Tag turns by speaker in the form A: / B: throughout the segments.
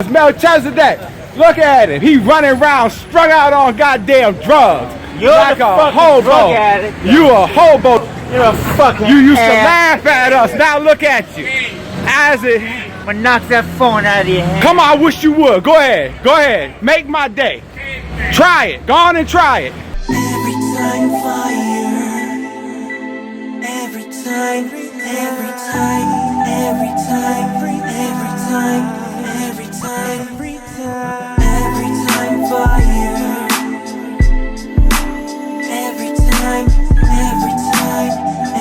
A: was Melchizedek. Look at him. He running around strung out on goddamn drugs.
B: You're
A: like
B: the
A: a
B: fucking
A: hobo.
B: drug addict.
A: You a hobo.
B: You're a fucking
A: You used to
B: ass.
A: laugh at us. Now look at you. As it.
B: I'm gonna knock that phone out of your hand.
A: Come on, I wish you would. Go ahead. Go ahead. Make my day. Try it. Go on and try it.
C: Every time fire. Every time, every time, every time, every time, every time, every time fire. Every time, every time, every time,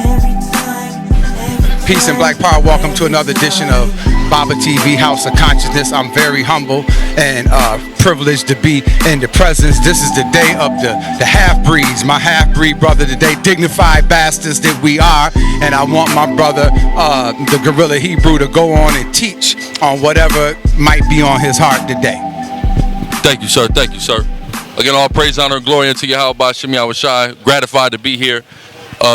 C: every time.
D: Peace and Black Power. Welcome to another edition of Baba TV House of Consciousness. I'm very humble and privileged to be in the presence. This is the day of the half-breeds, my half-breed brother today, dignified bastards that we are, and I want my brother, the Guerilla Hebrew, to go on and teach on whatever might be on his heart today.
E: Thank you, sir. Thank you, sir. Again, all praise, honor, and glory unto Yahweh Shem Yahushai. Gratified to be here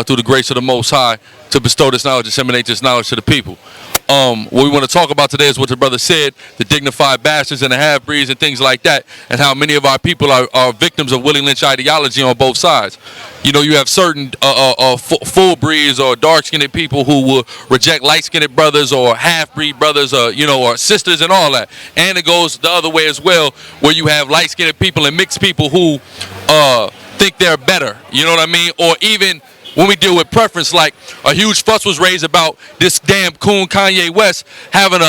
E: through the grace of the Most High to bestow this knowledge, disseminate this knowledge to the people. What we want to talk about today is what the brother said, the dignified bastards and the half-breeds and things like that, and how many of our people are victims of Willie Lynch ideology on both sides. You know, you have certain full breeds or dark-skinned people who will reject light-skinned brothers or half-breed brothers, or sisters and all that. And it goes the other way as well, where you have light-skinned people and mixed people who think they're better. You know what I mean? Or even when we deal with preference, like a huge fuss was raised about this damn coon Kanye West having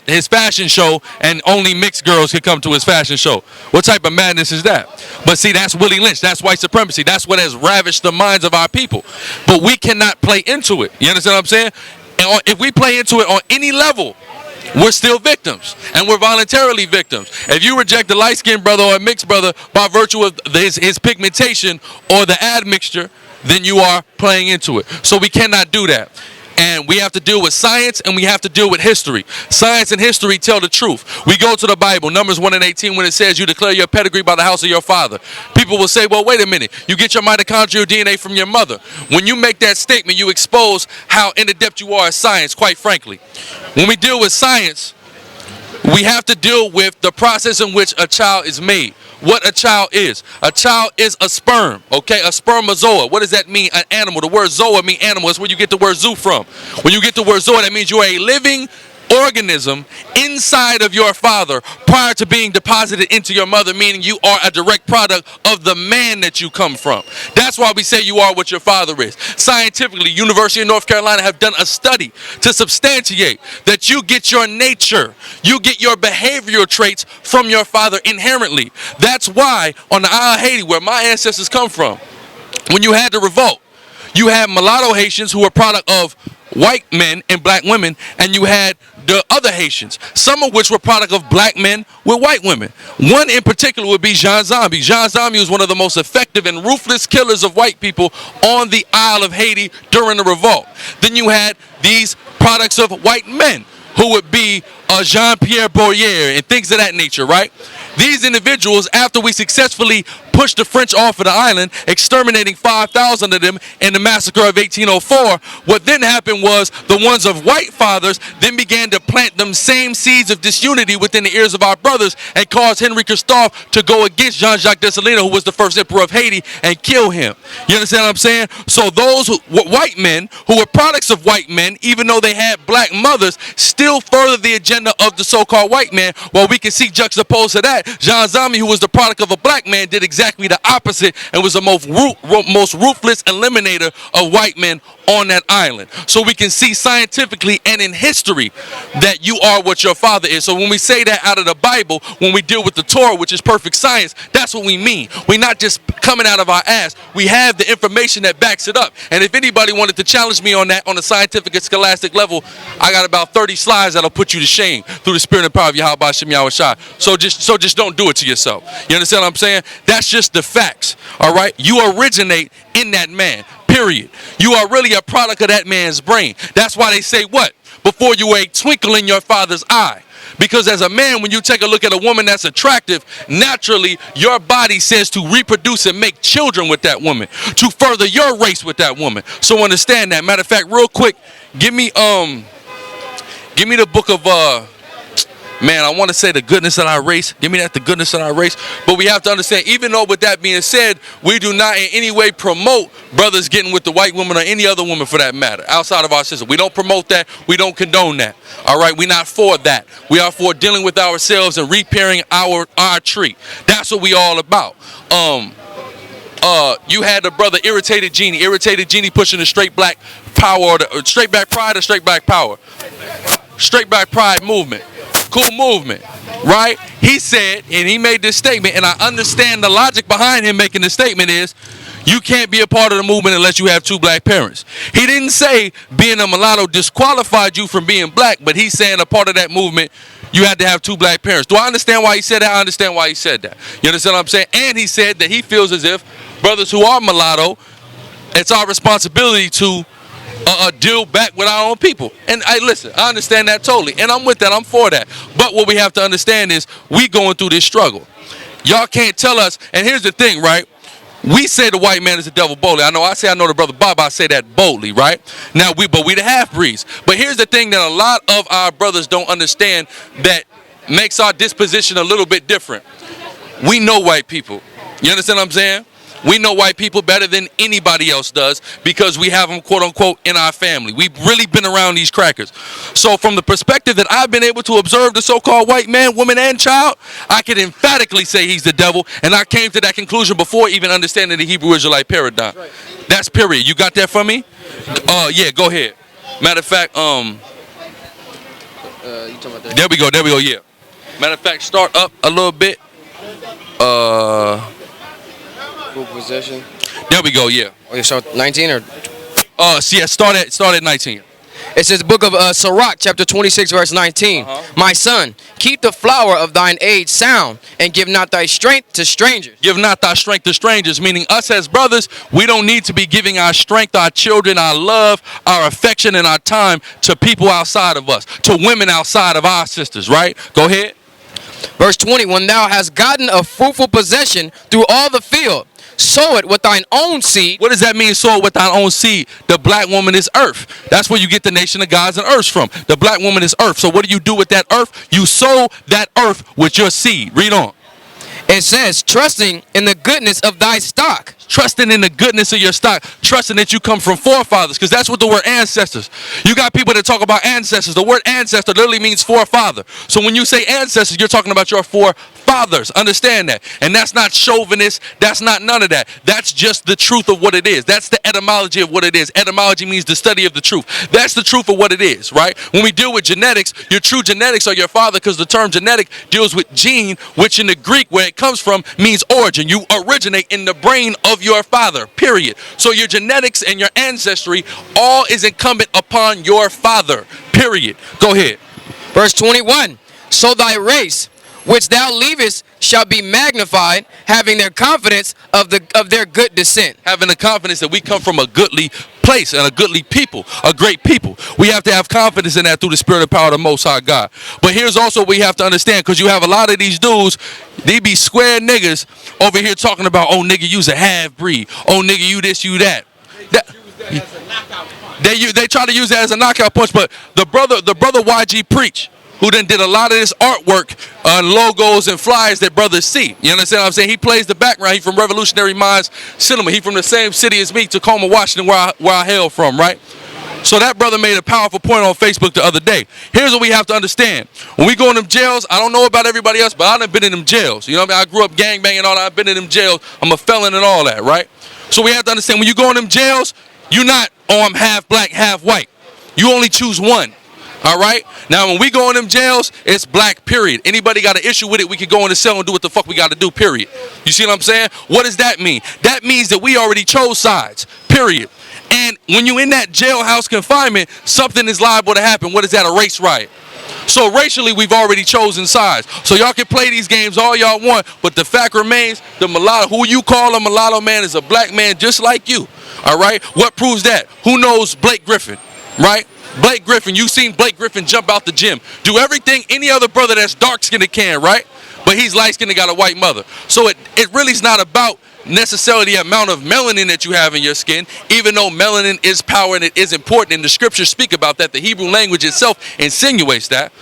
E: his fashion show and only mixed girls could come to his fashion show. What type of madness is that? But see, that's Willie Lynch. That's white supremacy. That's what has ravished the minds of our people. But we cannot play into it. You understand what I'm saying? And if we play into it on any level, we're still victims, and we're voluntarily victims. If you reject a light-skinned brother or a mixed brother by virtue of his pigmentation or the admixture, then you are playing into it. So we cannot do that. And we have to deal with science, and we have to deal with history. Science and history tell the truth. We go to the Bible, Numbers 1:18, when it says you declare your pedigree by the house of your father. People will say, well, wait a minute. You get your mitochondrial DNA from your mother. When you make that statement, you expose how in-depth you are at science, quite frankly. When we deal with science, we have to deal with the process in which a child is made. What a child is. A child is a sperm, okay? A spermazoa. What does that mean? An animal. The word zoa means animal. That's where you get the word zoo from. When you get the word zoa, that means you are a living organism inside of your father prior to being deposited into your mother, meaning you are a direct product of the man that you come from. That's why we say you are what your father is. Scientifically, University of North Carolina have done a study to substantiate that you get your nature, you get your behavioral traits from your father inherently. That's why on the Isle of Haiti, where my ancestors come from, when you had the revolt, you had mulatto Haitians who were product of white men and black women, and you had the other Haitians, some of which were product of black men with white women. One in particular would be Jon Zombie. Jon Zombie was one of the most effective and ruthless killers of white people on the Isle of Haiti during the revolt. Then you had these products of white men who would be Jean-Pierre Boyer and things of that nature, right? These individuals, after we successfully pushed the French off of the island, exterminating 5,000 of them in the massacre of 1804, what then happened was the ones of white fathers then began to plant them same seeds of disunity within the ears of our brothers and caused Henry Christophe to go against Jean-Jacques Dessalines, who was the first emperor of Haiti, and kill him. You understand what I'm saying? So those white men who were products of white men, even though they had black mothers, still furthered the agenda of the so-called white man. While we can see juxtaposed to that, Jon Zombie, who was the product of a black man, did exactly the opposite and was the most ruthless eliminator of white men on that island. So we can see scientifically and in history that you are what your father is. So when we say that out of the Bible, when we deal with the Torah, which is perfect science, that's what we mean. We're not just coming out of our ass. We have the information that backs it up. And if anybody wanted to challenge me on that on a scientific and scholastic level, I got about 30 slides that'll put you to shame through the spirit and power of Yahweh Shem Yahushai. So just don't do it to yourself. You understand what I'm saying? That's just the facts. All right? You originate in that man. Period. You are really a product of that man's brain. That's why they say what? Before you a twinkle in your father's eye. Because as a man, when you take a look at a woman that's attractive, naturally your body says to reproduce and make children with that woman, to further your race with that woman. So understand that. Matter of fact, real quick, give me the book of man, I want to say the goodness of our race. Give me that, the goodness of our race. But we have to understand, even though with that being said, we do not in any way promote brothers getting with the white woman or any other woman for that matter, outside of our system. We don't promote that. We don't condone that. All right, we're not for that. We are for dealing with ourselves and repairing our tree. That's what we all about. You had the brother Irritated Genie pushing the straight black power, or the straight black pride, or straight black power, straight black pride movement. Cool movement, right? He said, and he made this statement, and I understand the logic behind him making the statement is, you can't be a part of the movement unless you have 2 black parents. He didn't say being a mulatto disqualified you from being black, but he's saying a part of that movement, you had to have 2 black parents. Do I understand why he said that? I understand why he said that. You understand what I'm saying? And he said that he feels as if brothers who are mulatto, it's our responsibility to deal back with our own people. And listen, I understand that totally, and I'm with that. I'm for that. But what we have to understand is we going through this struggle. Y'all can't tell us. And here's the thing, right? We say the white man is the devil boldly. I know the brother Bob. I say that boldly, right? Now we the half breeds. But here's the thing that a lot of our brothers don't understand that makes our disposition a little bit different. We know white people. You understand what I'm saying? We know white people better than anybody else does because we have them, quote unquote, in our family. We've really been around these crackers. So from the perspective that I've been able to observe the so-called white man, woman, and child, I can emphatically say he's the devil. And I came to that conclusion before even understanding the Hebrew Israelite paradigm. Right. That's period. You got that from me? Yeah, go ahead. Matter of fact, you talking about that? There we go, yeah. Matter of fact, start up a little bit.
F: Full possession.
E: There we go, yeah.
F: Okay, so 19 or?
E: Yeah, start at 19.
F: It says, book of Sirach, chapter 26, verse 19. My son, keep the flower of thine age sound, and give not thy strength to strangers.
E: Give not thy strength to strangers, meaning us as brothers, we don't need to be giving our strength, our children, our love, our affection, and our time to people outside of us, to women outside of our sisters, right? Go ahead.
F: Verse 20, when thou hast gotten a fruitful possession through all the field, sow it with thine own seed.
E: What does that mean, sow it with thine own seed? The black woman is earth. That's where you get the nation of gods and earth from. The black woman is earth. So what do you do with that earth? You sow that earth with your seed. Read on.
F: It says, trusting in the goodness of thy stock.
E: Trusting in the goodness of your stock. Trusting that you come from forefathers, because that's what the word ancestors. You got people that talk about ancestors. The word ancestor literally means forefather. So when you say ancestors, you're talking about your forefathers. Understand that. And that's not chauvinist. That's not none of that. That's just the truth of what it is. That's the etymology of what it is. Etymology means the study of the truth. That's the truth of what it is, right? When we deal with genetics, your true genetics are your father, because the term genetic deals with gene, which in the Greek, where it comes from, means origin. You originate in the brain of your father, period. So your genetics and your ancestry all is incumbent upon your father, period. Go ahead.
F: Verse 21, so thy race, which thou leavest, shall be magnified, having their confidence of their good descent.
E: Having the confidence that we come from a goodly place and a goodly people, a great people. We have to have confidence in that through the spirit and power of the Most High God. But here's also what we have to understand, because you have a lot of these dudes, they be square niggas over here talking about, oh nigga, you's a half breed. Oh nigga, you this, you that. They try to use that as a knockout punch, but the brother YG Preach, who then did a lot of this artwork, logos and flyers that brothers see. You understand what I'm saying? He plays the background. He from Revolutionary Minds Cinema. He from the same city as me, Tacoma, Washington, where I hail from, right? So that brother made a powerful point on Facebook the other day. Here's what we have to understand. When we go in them jails, I don't know about everybody else, but I done been in them jails. You know what I mean? I grew up gangbanging and all that. I've been in them jails. I'm a felon and all that, right? So we have to understand, when you go in them jails, you're not, oh, I'm half black, half white. You only choose one. All right? Now, when we go in them jails, it's black, period. Anybody got an issue with it, we can go in the cell and do what the fuck we got to do, period. You see what I'm saying? What does that mean? That means that we already chose sides, period. And when you in that jailhouse confinement, something is liable to happen. What is that? A race riot. So racially, we've already chosen sides. So y'all can play these games all y'all want, but the fact remains, the mulatto, who you call a mulatto man, is a black man just like you. All right? What proves that? Who knows Blake Griffin, right? Blake Griffin, you seen Blake Griffin jump out the gym, do everything any other brother that's dark-skinned can, right? But he's light-skinned and got a white mother. So it really is not about necessarily the amount of melanin that you have in your skin, even though melanin is power and it is important, and the scriptures speak about that. The Hebrew language itself insinuates that.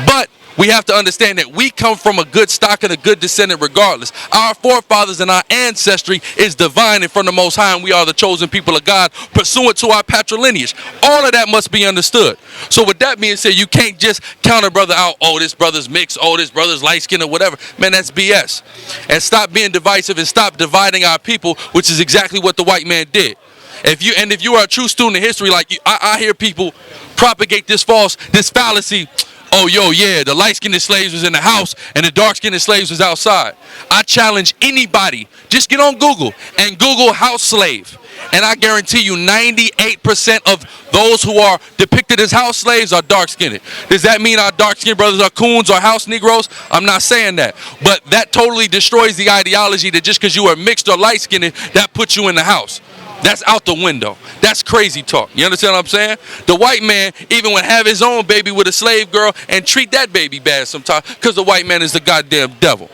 E: But We have to understand that we come from a good stock and a good descendant regardless. Our forefathers and our ancestry is divine and from the Most High, and we are the chosen people of God pursuant to our patrilineage. All of that must be understood. So with that being said, you can't just count a brother out, oh, this brother's mixed, oh, this brother's light-skinned or whatever. Man, that's BS. And stop being divisive and stop dividing our people, which is exactly what the white man did. If you are a true student of history, like I hear people propagate this fallacy. Oh, yo, yeah, the light-skinned slaves was in the house and the dark-skinned slaves was outside. I challenge anybody, just get on Google and Google house slave. And I guarantee you 98% of those who are depicted as house slaves are dark-skinned. Does that mean our dark-skinned brothers are coons or house Negroes? I'm not saying that. But that totally destroys the ideology that just because you are mixed or light-skinned, that puts you in the house. That's out the window. That's crazy talk. You understand what I'm saying? The white man even would have his own baby with a slave girl and treat that baby bad sometimes because the white man is the goddamn devil.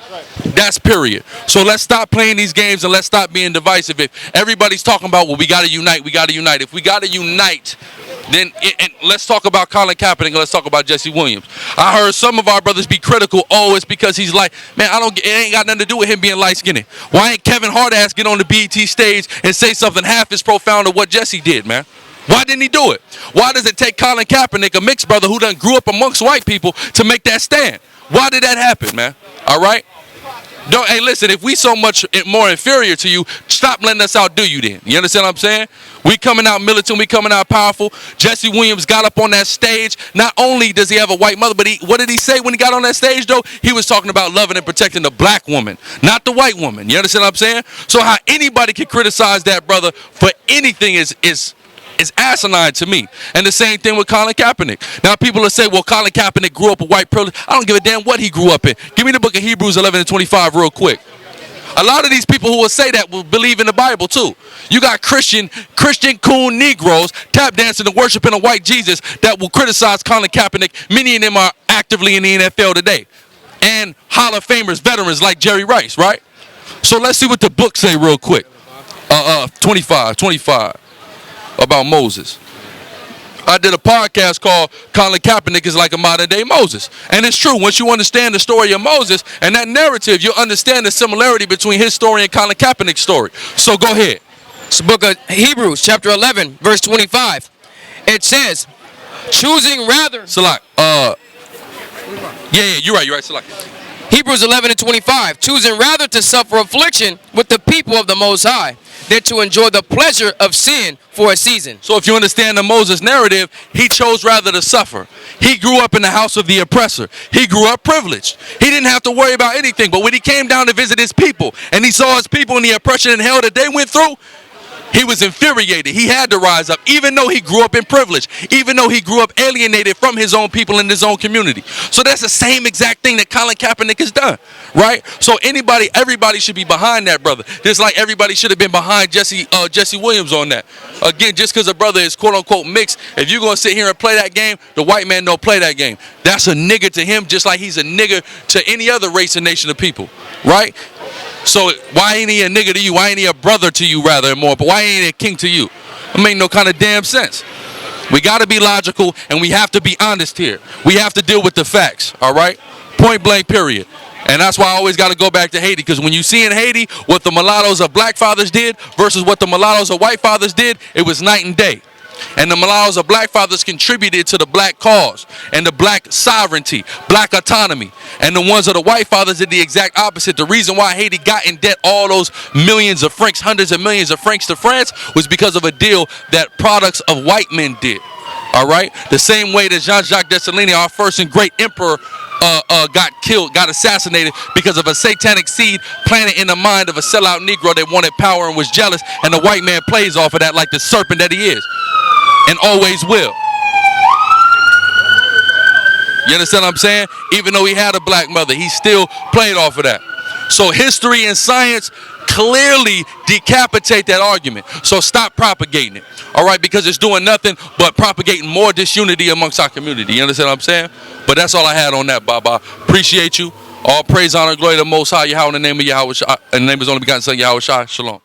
E: That's period. So let's stop playing these games and let's stop being divisive. If everybody's talking about, well, we got to unite, we got to unite. If we got to unite, then and let's talk about Colin Kaepernick and let's talk about Jesse Williams. I heard some of our brothers be critical. Oh, it's because he's like, man, it ain't got nothing to do with him being light-skinned. Why ain't Kevin Hart ass get on the BET stage and say something half as profound of what Jesse did, man? Why didn't he do it? Why does it take Colin Kaepernick, a mixed brother who done grew up amongst white people, to make that stand? Why did that happen, man? All right? Hey, listen, if we so much more inferior to you, stop letting us outdo you then. You understand what I'm saying? We coming out militant, we coming out powerful. Jesse Williams got up on that stage. Not only does he have a white mother, but what did he say when he got on that stage, though? He was talking about loving and protecting the black woman, not the white woman. You understand what I'm saying? So how anybody can criticize that brother for anything is asinine to me. And the same thing with Colin Kaepernick. Now people will say, well, Colin Kaepernick grew up with white privilege. I don't give a damn what he grew up in. Give me the book of Hebrews 11:25 real quick. A lot of these people who will say that will believe in the Bible too. You got Christian coon Negroes tap dancing and worshiping a white Jesus that will criticize Colin Kaepernick. Many of them are actively in the NFL today. And Hall of Famers, veterans like Jerry Rice, right? So let's see what the book say real quick. 25 about Moses. I did a podcast called Colin Kaepernick is like a modern day Moses. And it's true. Once you understand the story of Moses and that narrative, you'll understand the similarity between his story and Colin Kaepernick's story. So go ahead.
F: It's the book of Hebrews, chapter 11, verse 25. It says, choosing rather...
E: Salak. Yeah, you're right, Salak.
F: Hebrews 11:25, choosing rather to suffer affliction with the people of the Most High than to enjoy the pleasure of sin for a season.
E: So if you understand the Moses narrative, he chose rather to suffer. He grew up in the house of the oppressor. He grew up privileged. He didn't have to worry about anything. But when he came down to visit his people and he saw his people in the oppression and hell that they went through, he was infuriated. He had to rise up, even though he grew up in privilege, even though he grew up alienated from his own people in his own community. So that's the same exact thing that Colin Kaepernick has done, right? So everybody should be behind that brother. Just like everybody should have been behind Jesse Williams on that. Again, just because a brother is quote unquote mixed, if you're going to sit here and play that game, the white man don't play that game. That's a nigger to him, just like he's a nigger to any other race and nation of people, right? So why ain't he a nigga to you? Why ain't he a brother to you rather more? But why ain't he a king to you? It make no kind of damn sense. We got to be logical and we have to be honest here. We have to deal with the facts, all right? Point blank, period. And that's why I always got to go back to Haiti, because when you see in Haiti what the mulattoes of black fathers did versus what the mulattoes of white fathers did, it was night and day. And the mulattoes of black fathers contributed to the black cause and the black sovereignty, black autonomy. And the ones of the white fathers did the exact opposite. The reason why Haiti got in debt all those millions of francs, hundreds of millions of francs to France was because of a deal that products of white men did. All right? The same way that Jean-Jacques Dessalines, our first and great emperor, got killed, got assassinated because of a satanic seed planted in the mind of a sellout Negro that wanted power and was jealous. And the white man plays off of that like the serpent that he is. And always will. You understand what I'm saying? Even though he had a black mother, he still played off of that. So history and science clearly decapitate that argument. So stop propagating it. All right? Because it's doing nothing but propagating more disunity amongst our community. You understand what I'm saying? But that's all I had on that, Baba. Appreciate you. All praise, honor, glory to the Most High, Yahweh, in the name of Yahweh, in the name of His only begotten Son, Yahweh Shai. Shalom.